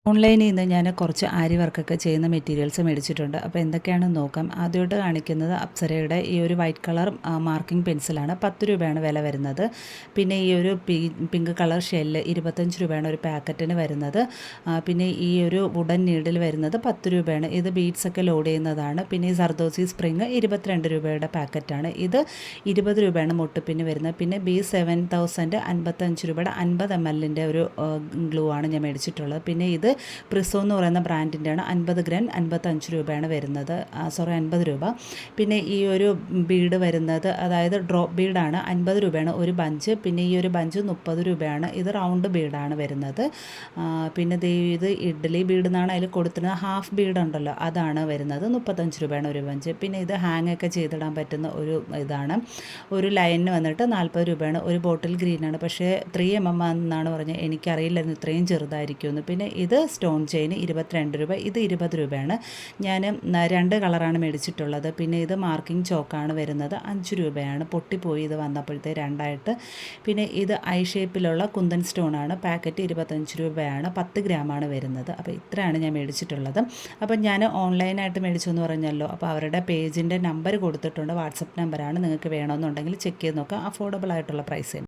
ഓൺലൈനിൽ നിന്ന് ഞാൻ കുറച്ച് ആരി വർക്കൊക്കെ ചെയ്യുന്ന മെറ്റീരിയൽസ് മേടിച്ചിട്ടുണ്ട്. അപ്പോൾ എന്തൊക്കെയാണെന്ന് നോക്കാം. ആദ്യമായിട്ട് കാണിക്കുന്നത് അപ്സരയുടെ ഈ ഒരു വൈറ്റ് കളർ മാർക്കിംഗ് പെൻസിലാണ്. 10 രൂപയാണ് വില വരുന്നത്. പിന്നെ ഈ ഒരു പിങ്ക് കളർ ഷെല്ല് 25 രൂപയാണ് ഒരു പാക്കറ്റിന് വരുന്നത്. പിന്നെ ഈ ഒരു വുഡൻ നീഡിൽ വരുന്നത് 10 രൂപയാണ്. ഇത് ബീഡ്സൊക്കെ ലോഡ് ചെയ്യുന്നതാണ്. പിന്നെ ഈ സർദോസി സ്പ്രിങ് 22 രൂപയുടെ പാക്കറ്റാണ്. ഇത് 20 രൂപയാണ് മുട്ടുപിന്ന് വരുന്നത്. പിന്നെ B7000 55 രൂപയുടെ 50 ml ഒരു ഗ്ലൂ ആണ് ഞാൻ മേടിച്ചിട്ടുള്ളത്. പിന്നെ ഇത് പ്രിസോ എന്ന് പറയുന്ന ബ്രാൻഡിൻ്റെയാണ്. 50 ഗ്രാം 55 രൂപയാണ് വരുന്നത്. 50 രൂപ. പിന്നെ ഈ ഒരു ബീഡ് വരുന്നത്, അതായത് ഡ്രോപ്പ് ബീഡാണ്, 50 രൂപയാണ് ഒരു ബഞ്ച്. പിന്നെ ഈ ഒരു ബഞ്ച് 30 രൂപയാണ്. ഇത് റൗണ്ട് ബീഡാണ് വരുന്നത്. പിന്നെ ഇത് ഇഡ്ഡലി ബീഡ് എന്നാണ് അതിൽ കൊടുത്തിരുന്നത്. ഹാഫ് ബീഡ് ഉണ്ടല്ലോ, അതാണ് വരുന്നത്. 35 രൂപയാണ് ഒരു ബഞ്ച്. പിന്നെ ഇത് ഹാങ് ഒക്കെ ചെയ്തിടാൻ പറ്റുന്ന ഒരു ഇതാണ്. ഒരു ലൈനിന് വന്നിട്ട് 40 രൂപയാണ്. ഒരു ബോട്ടിൽ ഗ്രീനാണ്, പക്ഷേ 3mm എന്നാണ് പറഞ്ഞത്. എനിക്കറിയില്ലായിരുന്നു ഇത്രയും ചെറുതായിരിക്കുമെന്ന്. പിന്നെ ഇത് സ്റ്റോൺ ചെയിൻ 22 രൂപ. ഇത് 20 രൂപയാണ്. ഞാൻ 2 കളറാണ് മേടിച്ചിട്ടുള്ളത്. പിന്നെ ഇത് മാർക്കിംഗ് ചോക്കാണ് വരുന്നത്. 5 രൂപയാണ്. പൊട്ടിപ്പോയി ഇത് വന്നപ്പോഴത്തെ രണ്ടായിട്ട്. പിന്നെ ഇത് ഐ ഷേപ്പിലുള്ള കുന്തൻ സ്റ്റോണാണ്. പാക്കറ്റ് 25 രൂപയാണ്. 10 ഗ്രാമാണ് വരുന്നത്. അപ്പോൾ ഇത്രയാണ് ഞാൻ മേടിച്ചിട്ടുള്ളത്. അപ്പം ഞാൻ ഓൺലൈനായിട്ട് മേടിച്ചു എന്ന് പറഞ്ഞല്ലോ. അപ്പോൾ അവരുടെ പേജിൻ്റെ നമ്പർ കൊടുത്തിട്ടുണ്ട്. വാട്സപ്പ് നമ്പറാണ്. നിങ്ങൾക്ക് വേണമെന്നുണ്ടെങ്കിൽ ചെക്ക് ചെയ്ത് നോക്കാം. അഫോർഡബിൾ ആയിട്ടുള്ള പ്രൈസ്.